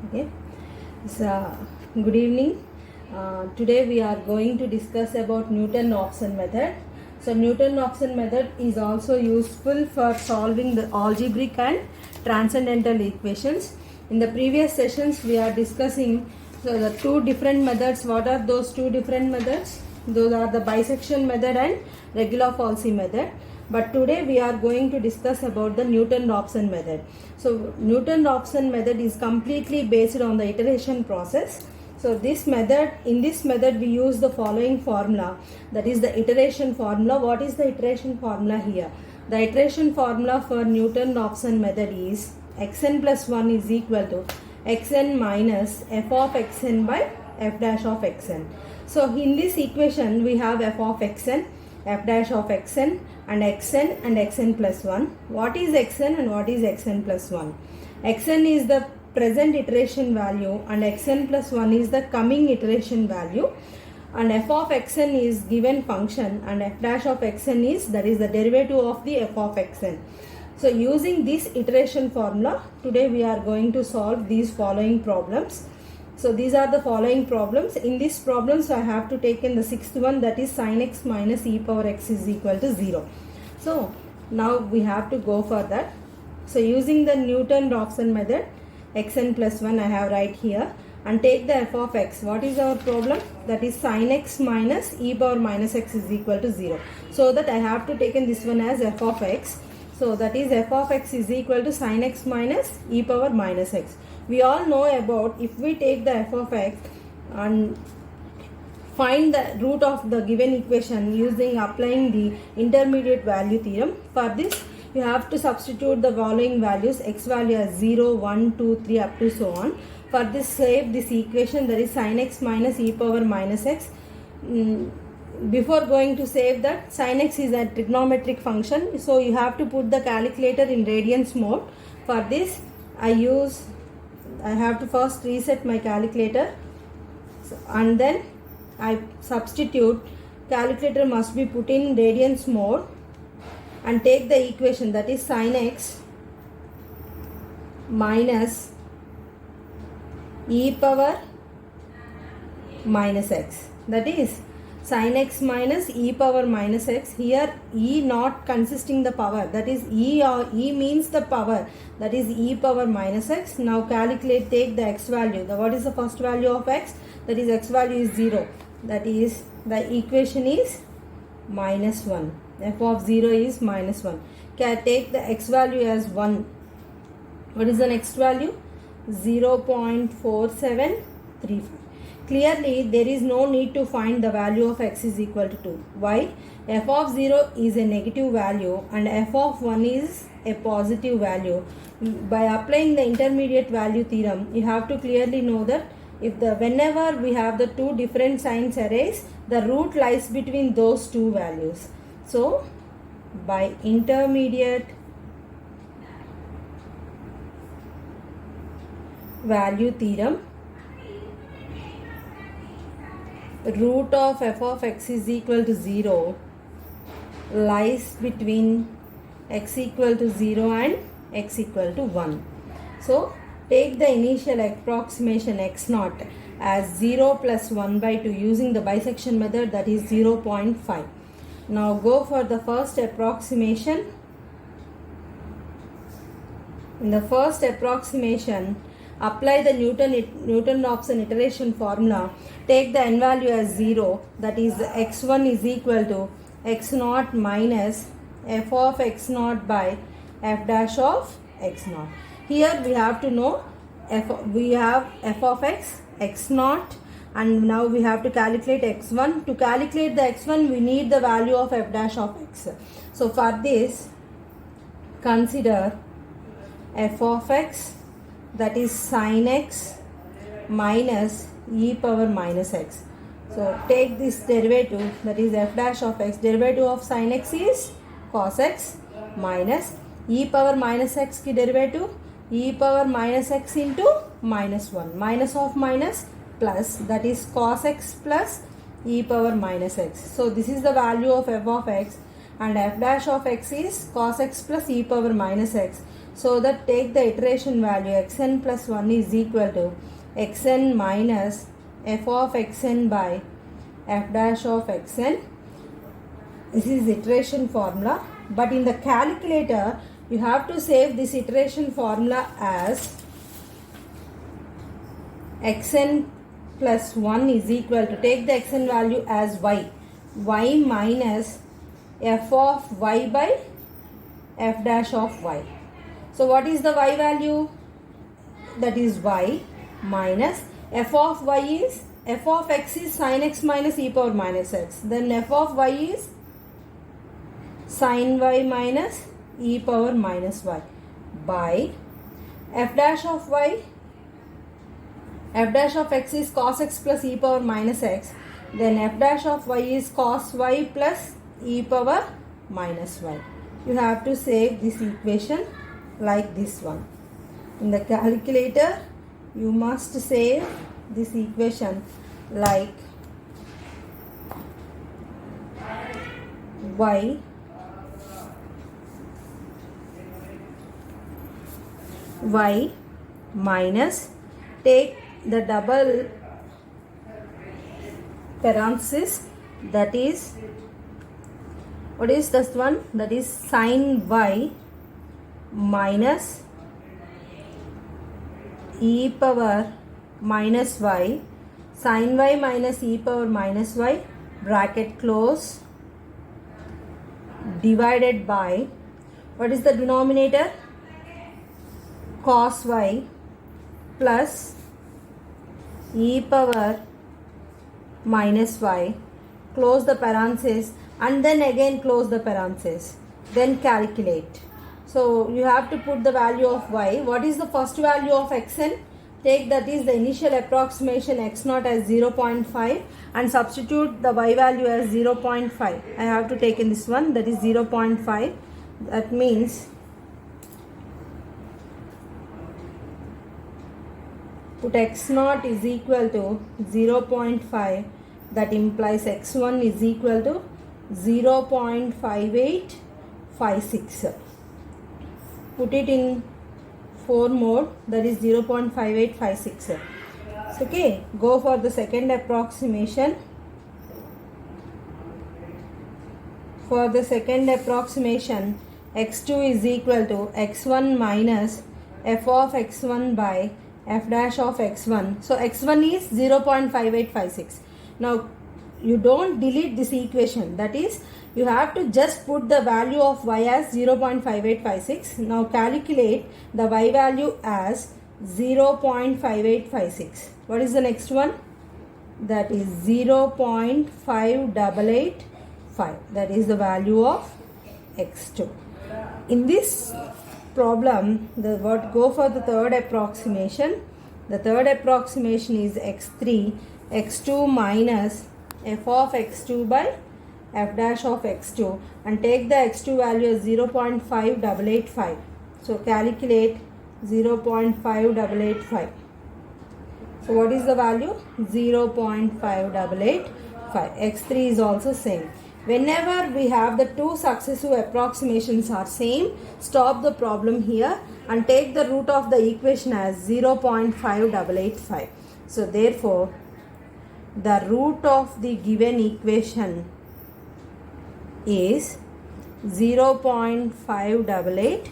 Okay, so good evening. Today we are going to discuss about Newton-Raphson method. So Newton-Raphson method is also useful for solving the algebraic and transcendental equations. In the previous sessions we are discussing the two different methods. What are those two different methods? Those are the bisection method and Regular-Falsy method. But today we are going to discuss about the Newton-Raphson method. So Newton-Raphson method is completely based on the iteration process. So in this method we use the following formula, that is the iteration formula. What is the iteration formula here? The iteration formula for Newton-Raphson method is xn plus 1 is equal to xn minus f of xn by f dash of xn. So in this equation we have f of xn, f dash of xn and xn plus 1. What is xn and what is xn plus 1? Xn is the present iteration value and xn plus 1 is the coming iteration value, and f of xn is given function and f dash of xn is the derivative of the f of xn. So using this iteration formula, today we are going to solve these following problems. So these are the following problems. In these problems I have to take in the sixth one, that is sin x minus e power x is equal to 0. So now we have to go for that. So using the Newton-Raphson method, xn plus 1 I have right here, and take the f of x. What is our problem? That is sin x minus e power minus x is equal to 0. So that I have to take in this one as f of x. So that is f of x is equal to sin x minus e power minus x. We all know about, if we take the f of x and find the root of the given equation using applying the intermediate value theorem. For this you have to substitute the following values, x value as 0, 1, 2, 3 up to so on. For this, save this equation, that is sin x minus e power minus x. Before going to save that, sin x is a trigonometric function, so you have to put the calculator in radians mode. For this I have to first reset my calculator, and then I substitute. Calculator must be put in radians mode and take the equation, that is sin x minus e power minus x, that is sin x minus e power minus x. Here e not consisting the power, that is e means the power, that is e power minus x. Now calculate, take the x value. What is the first value of x? That is x value is 0, that is the equation is minus 1. F of 0 is minus 1. Take the x value as 1. What is the next value? 0.4735. Clearly there is no need to find the value of x is equal to 2. Why? F of 0 is a negative value and f of 1 is a positive value. By applying the intermediate value theorem, you have to clearly know that whenever we have the two different signs arrays, the root lies between those two values. So by intermediate value theorem, root of f of x is equal to 0 lies between x equal to 0 and x equal to 1. So take the initial approximation x naught as 0 plus 1 by 2 using the bisection method, that is 0.5. Now go for the first approximation. In the first approximation, apply the Newton-Raphson iteration formula. Take the n value as 0, that is x1 is equal to x naught minus f of x naught by f dash of x naught. Here we have to know we have f of x, x naught, and now we have to calculate x1. To calculate the x1 we need the value of f dash of x. So for this, consider f of x, that is sin x minus e power minus x. So take this derivative, that is f dash of x. Derivative of sin x is cos x minus e power minus x ki derivative e power minus x into minus 1. Minus of minus plus, that is cos x plus e power minus x. So this is the value of f of x, and f dash of x is cos x plus e power minus x. So that take the iteration value xn plus 1 is equal to xn minus f of xn by f dash of xn. This is iteration formula, but in the calculator you have to save this iteration formula as xn plus 1 is equal to, take the xn value as y minus f of y by f dash of y. So what is the y value? That is y minus f of y is, f of x is sin x minus e power minus x. Then f of y is sin y minus e power minus y by f dash of y. F dash of x is cos x plus e power minus x. Then f dash of y is cos y plus e power minus y. You have to save this equation like this one. In the calculator, you must save this equation like y minus, take the double parenthesis, that is, what is this one? That is sin y minus e power minus y, sin y minus e power minus y, bracket close, divided by, what is the denominator? Cos y plus e power minus y, close the parenthesis and then again close the parenthesis, then calculate. So you have to put the value of y. What is the first value of xn? Take, that is the initial approximation x0 as 0.5 and substitute the y value as 0.5. I have to take in this one, that is 0.5. That means put x0 is equal to 0.5. That implies x1 is equal to 0.5856. Put it in 4 mode, that is 0.5856. Okay, go for the second approximation. For the second approximation, x2 is equal to x1 minus f of x1 by f dash of x1. So x1 is 0.5856. Now you don't delete this equation, that is, you have to just put the value of y as 0.5856. Now calculate the y value as 0.5856. What is the next one? That is 0.5885. That is the value of x2. In this problem, go for the third approximation. The third approximation is x3, x2 minus f of x2 by f dash of x2, and take the x2 value as 0.5885. So calculate 0.5885. So what is the value? 0.5885. x3 is also same. Whenever we have the two successive approximations are same, stop the problem here and take the root of the equation as 0.5885. So therefore, the root of the given equation is 0.5885.